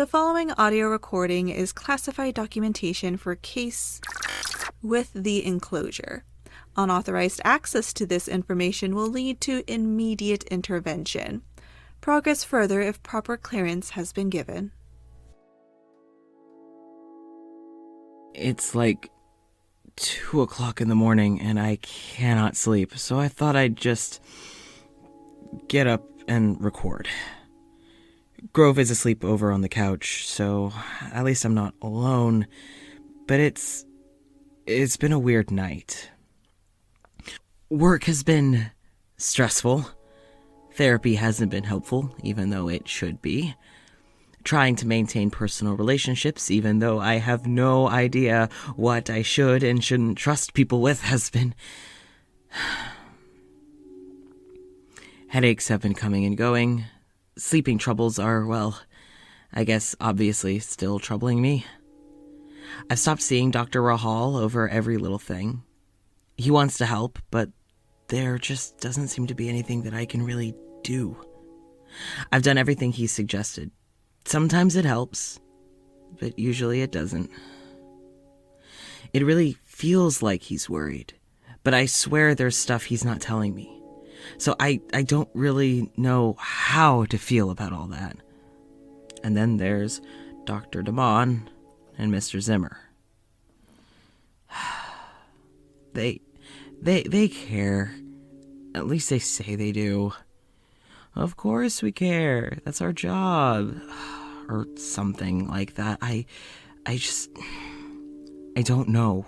The following audio recording is classified documentation for case with the enclosure. Unauthorized access to this information will lead to immediate intervention. Progress further if proper clearance has been given. It's like 2 o'clock in the morning and I cannot sleep, so I thought I'd just get up and record. Grove is asleep over on the couch, so at least I'm not alone, but it's been a weird night. Work has been stressful. Therapy hasn't been helpful, even though it should be. Trying to maintain personal relationships, even though I have no idea what I should and shouldn't trust people with, has been... Headaches have been coming and going. Sleeping troubles are, well, I guess obviously still troubling me. I've stopped seeing Dr. Rahal over every little thing. He wants to help, but there just doesn't seem to be anything that I can really do. I've done everything he suggested. Sometimes it helps, but usually it doesn't. It really feels like he's worried, but I swear there's stuff he's not telling me. So I don't really know how to feel about all that. And then there's Dr. Damon and Mr. Zimmer. They care. At least they say they do. Of course we care. That's our job. Or something like that. I don't know.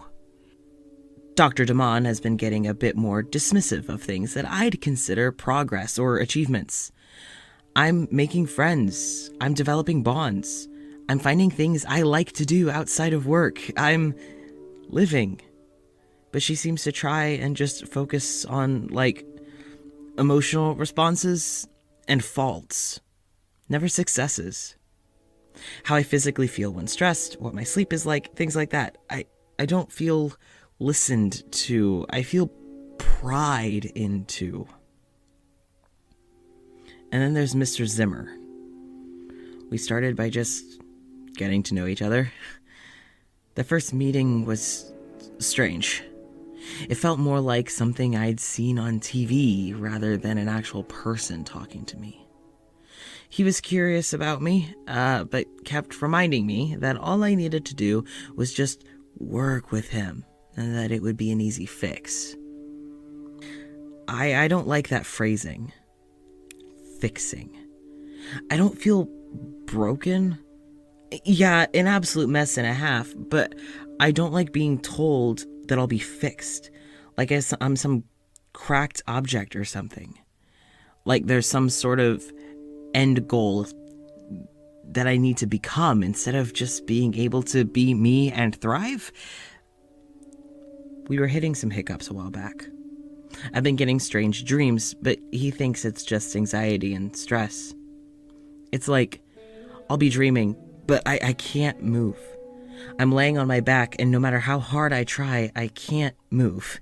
Dr. Damon has been getting a bit more dismissive of things that I'd consider progress or achievements. I'm making friends. I'm developing bonds. I'm finding things I like to do outside of work. I'm living. But she seems to try and just focus on, emotional responses and faults. Never successes. How I physically feel when stressed, what my sleep is like, things like that. I don't feel listened to. I feel pried into. And then there's Mr. Zimmer. We started by just getting to know each other. The first meeting was strange. It felt more like something I'd seen on TV rather than an actual person talking to me. He was curious about me, but kept reminding me that all I needed to do was just work with him, and that it would be an easy fix. I don't like that phrasing. Fixing. I don't feel broken. Yeah, an absolute mess and a half, but I don't like being told that I'll be fixed. Like I'm some cracked object or something. Like there's some sort of end goal that I need to become instead of just being able to be me and thrive. We were hitting some hiccups a while back. I've been getting strange dreams, but he thinks it's just anxiety and stress. It's like I'll be dreaming, but I can't move. I'm laying on my back, and no matter how hard I try, I can't move.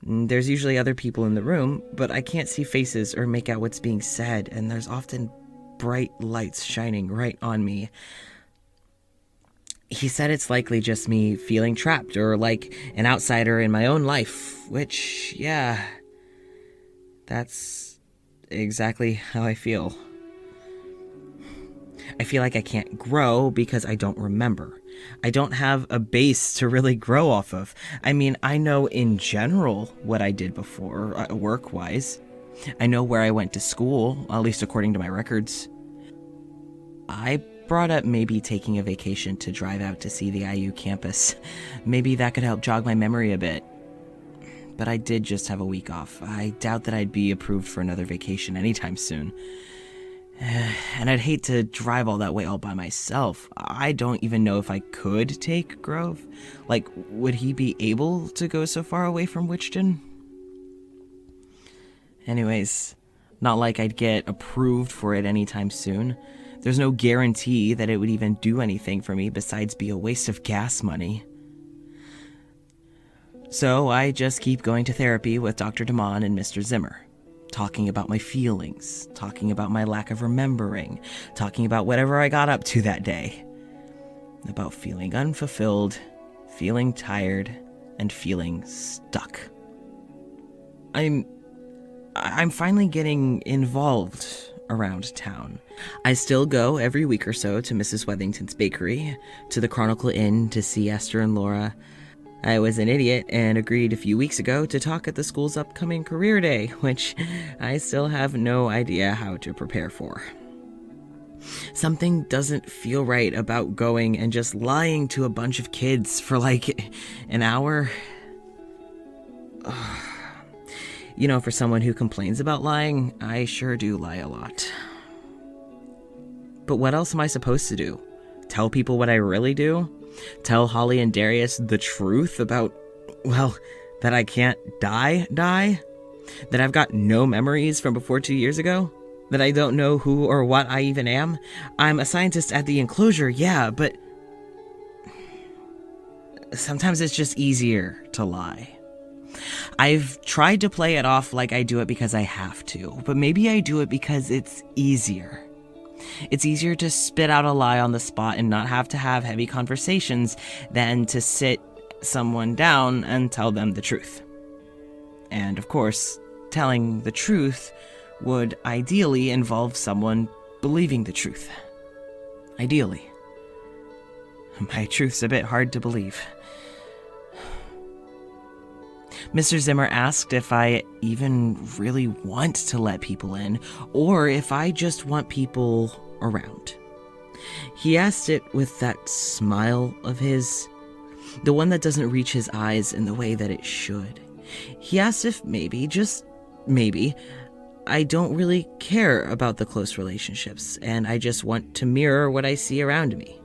There's usually other people in the room, but I can't see faces or make out what's being said, and there's often bright lights shining right on me. He said it's likely just me feeling trapped or like an outsider in my own life, which, yeah, that's exactly how I feel. I feel like I can't grow because I don't remember. I don't have a base to really grow off of. I mean, I know in general what I did before, work-wise. I know where I went to school, at least according to my records. I brought up maybe taking a vacation to drive out to see the IU campus. Maybe that could help jog my memory a bit. But I did just have a week off. I doubt that I'd be approved for another vacation anytime soon. And I'd hate to drive all that way all by myself. I don't even know if I could take Grove. Like, would he be able to go so far away from Wichton? Anyways, not like I'd get approved for it anytime soon. There's no guarantee that it would even do anything for me besides be a waste of gas money. So I just keep going to therapy with Dr. Damon and Mr. Zimmer. talking about my feelings, talking about my lack of remembering, talking about whatever I got up to that day, about feeling unfulfilled, feeling tired, and feeling stuck. I'm finally getting involved around town. I still go every week or so to Mrs. Wethington's bakery, to the Chronicle Inn to see Esther and Laura. I was an idiot and agreed a few weeks ago to talk at the school's upcoming career day, which I still have no idea how to prepare for. Something doesn't feel right about going and just lying to a bunch of kids for like an hour. You know, for someone who complains about lying, I sure do lie a lot. But what else am I supposed to do? Tell people what I really do? Tell Holly and Darius the truth about, well, that I can't die? That I've got no memories from before 2 years ago? That I don't know who or what I even am? I'm a scientist at the enclosure, yeah, but sometimes it's just easier to lie. I've tried to play it off like I do it because I have to, but maybe I do it because it's easier. It's easier to spit out a lie on the spot and not have to have heavy conversations than to sit someone down and tell them the truth. And of course, telling the truth would ideally involve someone believing the truth. Ideally. My truth's a bit hard to believe. Mr. Zimmer asked if I even really want to let people in, or if I just want people around. He asked it with that smile of his, the one that doesn't reach his eyes in the way that it should. He asked if maybe, just maybe, I don't really care about the close relationships, and I just want to mirror what I see around me.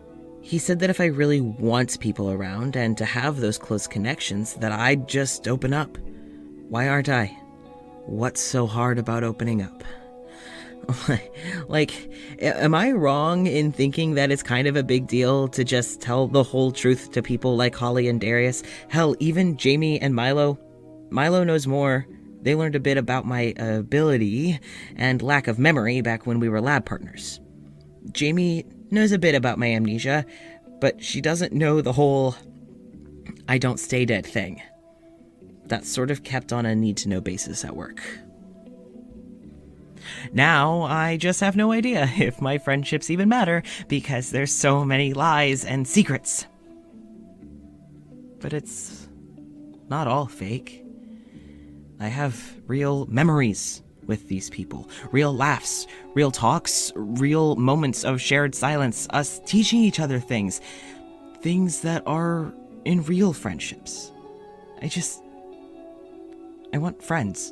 He said that if I really want people around and to have those close connections, that I'd just open up. Why aren't I? What's so hard about opening up? Like, am I wrong in thinking that it's kind of a big deal to just tell the whole truth to people like Holly and Darius? Hell, even Jamie and Milo. Milo knows more. They learned a bit about my ability and lack of memory back when we were lab partners. Jamie knows a bit about my amnesia, but she doesn't know the whole I don't stay dead thing. That's sort of kept on a need-to-know basis at work. Now, I just have no idea if my friendships even matter because there's so many lies and secrets. But it's not all fake. I have real memories with these people. Real laughs, real talks, real moments of shared silence, us teaching each other things. Things that are in real friendships. I want friends.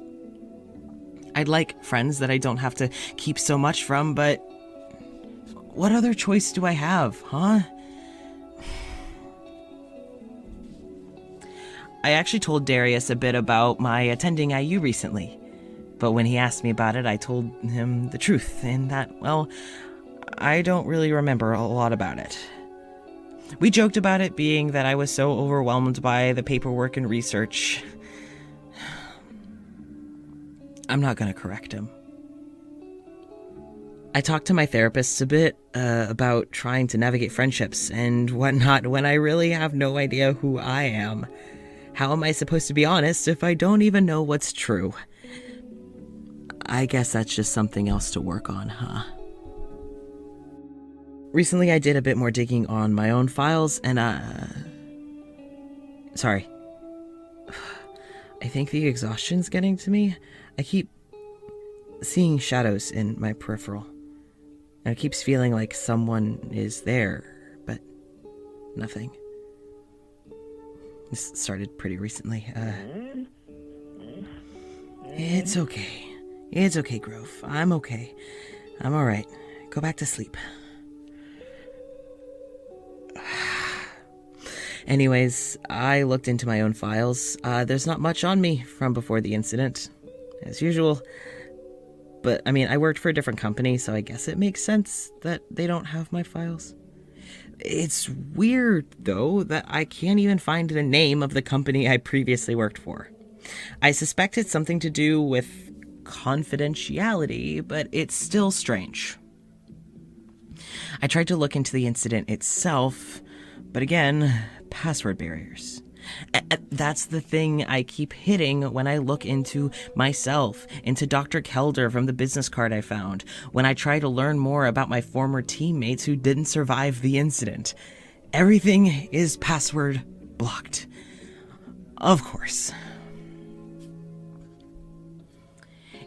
I'd like friends that I don't have to keep so much from, but what other choice do I have, huh? I actually told Darius a bit about my attending IU recently. But when he asked me about it, I told him the truth, in that, well, I don't really remember a lot about it. We joked about it being that I was so overwhelmed by the paperwork and research. I'm not going to correct him. I talked to my therapist a bit about trying to navigate friendships and whatnot when I really have no idea who I am. How am I supposed to be honest if I don't even know what's true? I guess that's just something else to work on, huh? Recently, I did a bit more digging on my own files, and sorry. I think the exhaustion's getting to me. I keep seeing shadows in my peripheral. And it keeps feeling like someone is there, but nothing. This started pretty recently. It's okay. It's okay, Grove. I'm okay. I'm alright. Go back to sleep. Anyways, I looked into my own files. There's not much on me from before the incident, as usual. But, I mean, I worked for a different company, so I guess it makes sense that they don't have my files. It's weird, though, that I can't even find the name of the company I previously worked for. I suspect it's something to do with confidentiality, but it's still strange. I tried to look into the incident itself, but again, password barriers. That's the thing I keep hitting when I look into myself, into Dr. Kelder from the business card I found, when I try to learn more about my former teammates who didn't survive the incident. Everything is password blocked. Of course.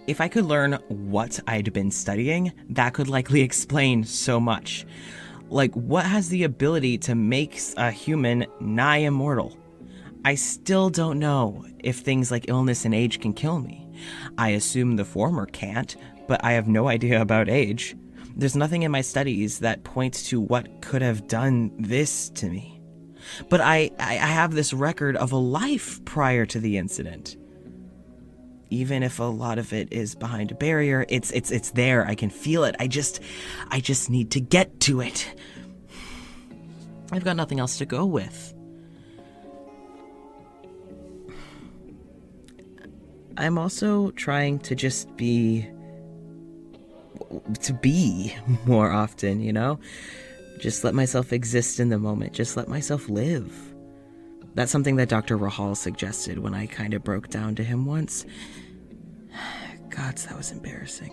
If I could learn what I'd been studying, that could likely explain so much. Like, what has the ability to make a human nigh immortal? I still don't know if things like illness and age can kill me. I assume the former can't, but I have no idea about age. There's nothing in my studies that points to what could have done this to me. But I have this record of a life prior to the incident. Even if a lot of it is behind a barrier, it's there. I can feel it. I just need to get to it. I've got nothing else to go with. I'm also trying to just be more often, you know? Just let myself exist in the moment. Just let myself live. That's something that Dr. Rahal suggested when I kind of broke down to him once. God, that was embarrassing.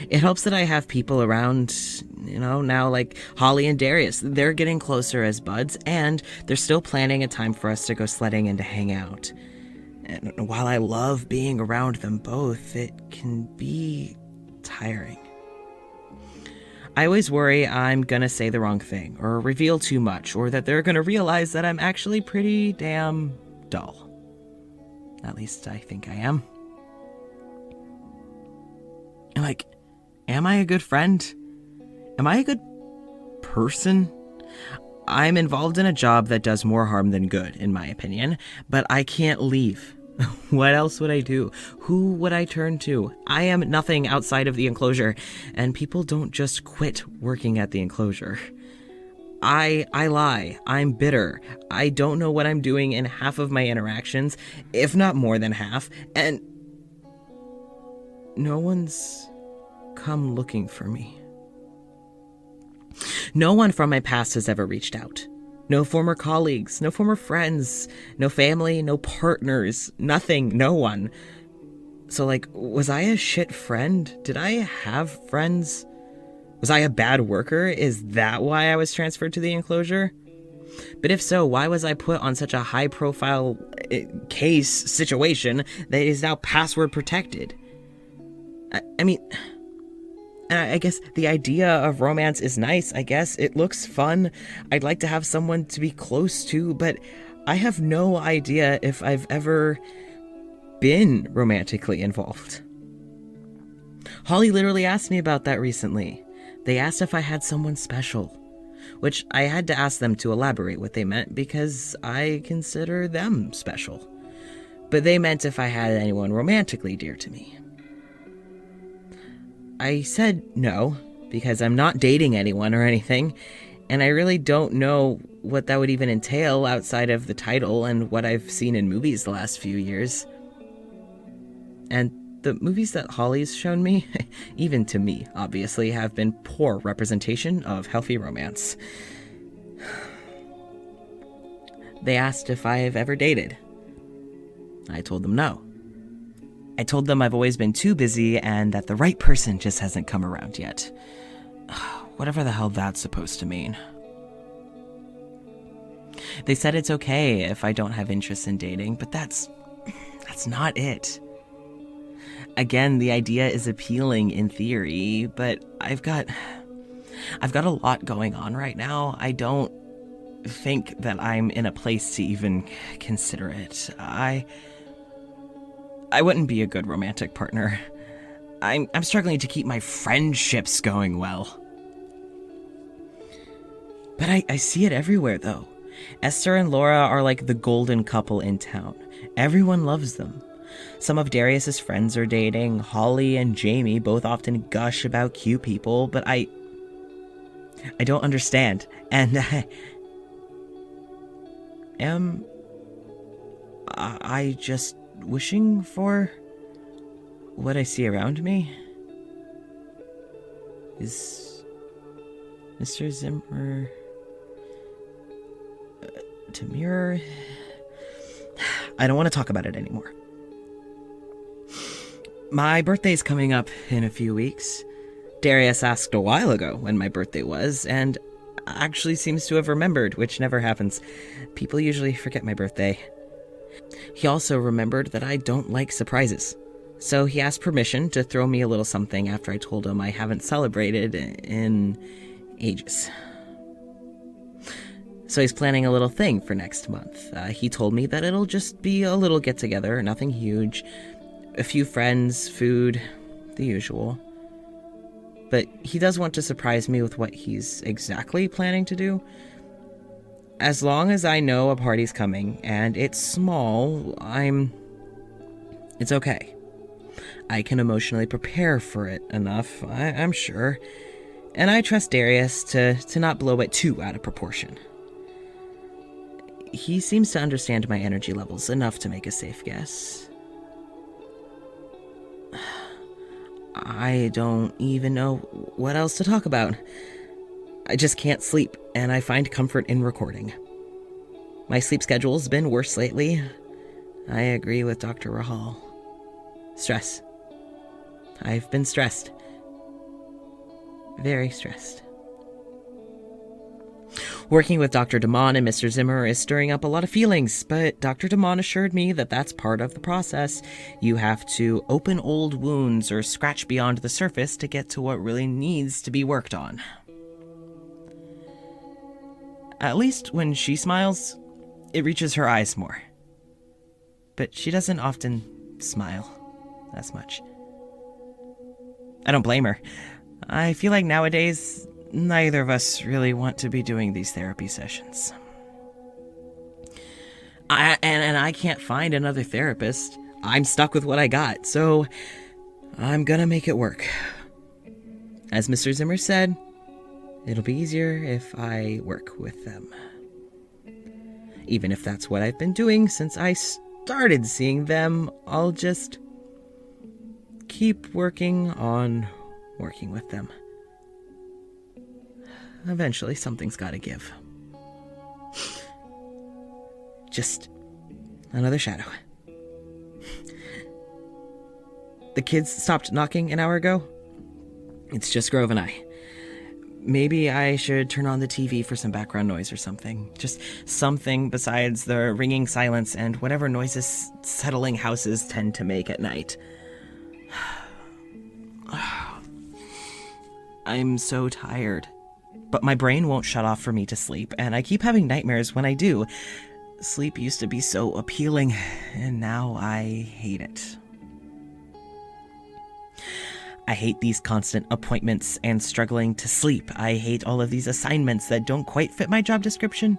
It helps that I have people around, you know, now like Holly and Darius. They're getting closer as buds, and they're still planning a time for us to go sledding and to hang out. And while I love being around them both, it can be tiring. I always worry I'm gonna say the wrong thing, or reveal too much, or that they're gonna realize that I'm actually pretty damn dull. At least I think I am. Like, am I a good friend? Am I a good person? I'm involved in a job that does more harm than good, in my opinion, but I can't leave. What else would I do? Who would I turn to? I am nothing outside of the enclosure, and people don't just quit working at the enclosure. I lie. I'm bitter. I don't know what I'm doing in half of my interactions, if not more than half, and no one's come looking for me. No one from my past has ever reached out. No former colleagues, no former friends, no family, no partners, nothing, no one. So, like, was I a shit friend? Did I have friends? Was I a bad worker? Is that why I was transferred to the enclosure? But if so, why was I put on such a high-profile case situation that is now password protected? I mean, I guess the idea of romance is nice, I guess. It looks fun. I'd like to have someone to be close to, but I have no idea if I've ever been romantically involved. Holly literally asked me about that recently. They asked if I had someone special, which I had to ask them to elaborate what they meant because I consider them special. But they meant if I had anyone romantically dear to me. I said no, because I'm not dating anyone or anything, and I really don't know what that would even entail outside of the title and what I've seen in movies the last few years. And the movies that Holly's shown me, even to me, obviously, have been poor representation of healthy romance. They asked if I've ever dated. I told them no. I told them I've always been too busy and that the right person just hasn't come around yet. Whatever the hell that's supposed to mean. They said it's okay if I don't have interest in dating, but that's not it. Again, the idea is appealing in theory, but I've got a lot going on right now. I don't think that I'm in a place to even consider it. I wouldn't be a good romantic partner. I'm struggling to keep my friendships going well. But I see it everywhere, though. Esther and Laura are like the golden couple in town. Everyone loves them. Some of Darius's friends are dating. Holly and Jamie both often gush about cute people, but I don't understand. And am I just wishing for what I see around me is Mr. Zimmer to mirror. I don't want to talk about it anymore. My birthday's coming up in a few weeks. Darius asked a while ago when my birthday was, and actually seems to have remembered, which never happens. People usually forget my birthday. He also remembered that I don't like surprises, so he asked permission to throw me a little something after I told him I haven't celebrated in ages. So he's planning a little thing for next month. He told me that it'll just be a little get-together, nothing huge, a few friends, food, the usual. But he does want to surprise me with what he's exactly planning to do. As long as I know a party's coming and it's small, it's okay. I can emotionally prepare for it enough, I'm sure. And I trust Darius to not blow it too out of proportion. He seems to understand my energy levels enough to make a safe guess. I don't even know what else to talk about. I just can't sleep, and I find comfort in recording. My sleep schedule's been worse lately. I agree with Dr. Rahal. Stress. I've been stressed. Very stressed. Working with Dr. Damon and Mr. Zimmer is stirring up a lot of feelings, but Dr. Damon assured me that that's part of the process. You have to open old wounds or scratch beyond the surface to get to what really needs to be worked on. At least when she smiles, it reaches her eyes more. But she doesn't often smile as much. I don't blame her. I feel like nowadays, neither of us really want to be doing these therapy sessions. I can't find another therapist. I'm stuck with what I got, so I'm gonna make it work. As Mr. Zimmer said, it'll be easier if I work with them. Even if that's what I've been doing since I started seeing them, I'll just keep working on working with them. Eventually, something's gotta give. Just another shadow. The kids stopped knocking an hour ago. It's just Grove and I. Maybe I should turn on the TV for some background noise or something. Just something besides the ringing silence and whatever noises settling houses tend to make at night. I'm so tired. But my brain won't shut off for me to sleep, and I keep having nightmares when I do. Sleep used to be so appealing, and now I hate it. I hate these constant appointments and struggling to sleep. I hate all of these assignments that don't quite fit my job description.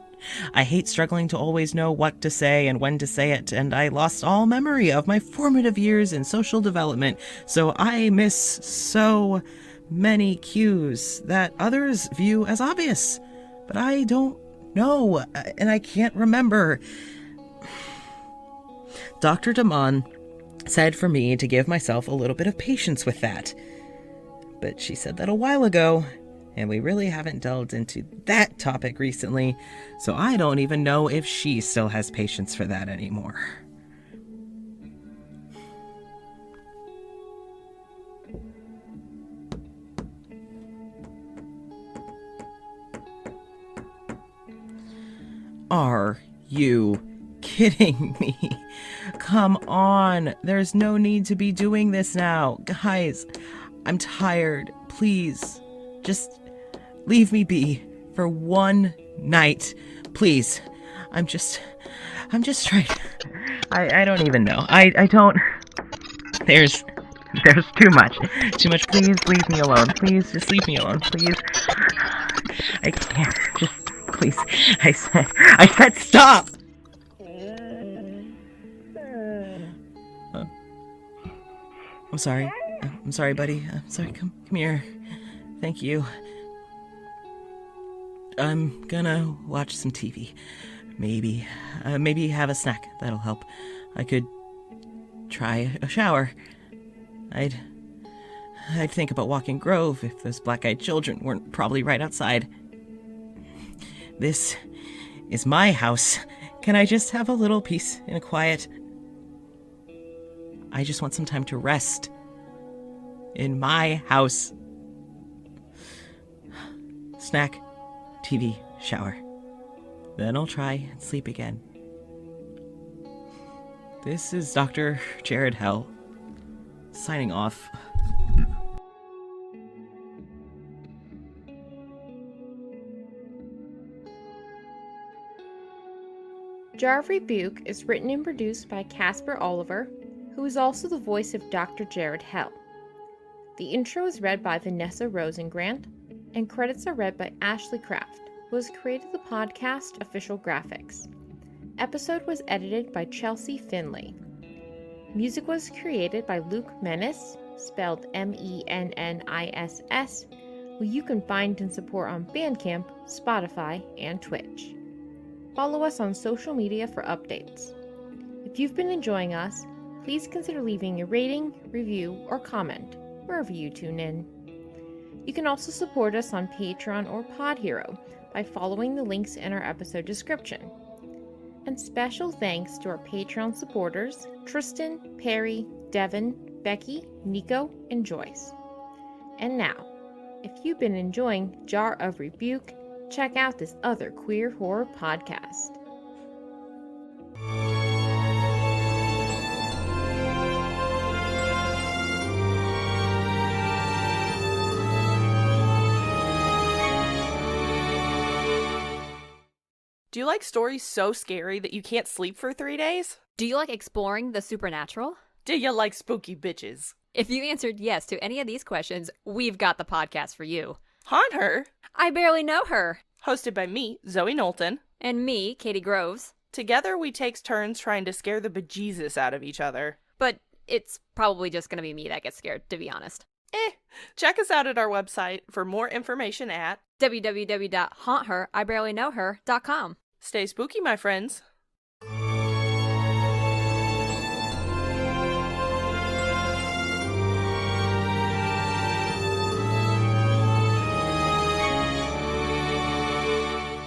I hate struggling to always know what to say and when to say it, and I lost all memory of my formative years in social development, so I miss so many cues that others view as obvious, but I don't know, and I can't remember. Dr. Damon said for me to give myself a little bit of patience with that, but she said that a while ago, and we really haven't delved into that topic recently, so I don't even know if she still has patience for that anymore. Are you kidding me? Come on, there's no need to be doing this now. Guys, I'm tired. Please, just leave me be for one night. Please. I'm just trying. I don't even know. I don't. There's too much. Too much. Please leave me alone. Please just leave me alone. Please. I can't. Just please. I said stop. I'm sorry. I'm sorry, buddy. I'm sorry. Come here. Thank you. I'm gonna watch some TV. Maybe have a snack. That'll help. I could try a shower. I'd think about walking Grove if those black-eyed children weren't probably right outside. This is my house. Can I just have a little peace and quiet? I just want some time to rest. In my house. Snack, TV, shower. Then I'll try and sleep again. This is Dr. Jared Hell, signing off. Jar of Rebuke is written and produced by Casper Oliver, who is also the voice of Dr. Jared Hell. The intro is read by Vanessa Rosengrant, and credits are read by Ashley Kraft, who has created the podcast official graphics. Episode was edited by Chelsea Finley. Music was created by Luke Menace, spelled Menniss, who you can find and support on Bandcamp, Spotify, and Twitch. Follow us on social media for updates. If you've been enjoying us, please consider leaving a rating, review, or comment wherever you tune in. You can also support us on Patreon or Pod Hero by following the links in our episode description. And special thanks to our Patreon supporters, Tristan, Perry, Devin, Becky, Nico, and Joyce. And now, if you've been enjoying Jar of Rebuke, check out this other queer horror podcast. Do you like stories so scary that you can't sleep for 3 days? Do you like exploring the supernatural? Do you like spooky bitches? If you answered yes to any of these questions, we've got the podcast for you. Haunt Her, I Barely Know Her. hosted by me, Zoe Knowlton. And me, Katie Groves. Together we take turns trying to scare the bejesus out of each other. But it's probably just going to be me that gets scared, to be honest. Check us out at our website for more information at www.haunther.ibarelyknowher.com. Stay spooky, my friends.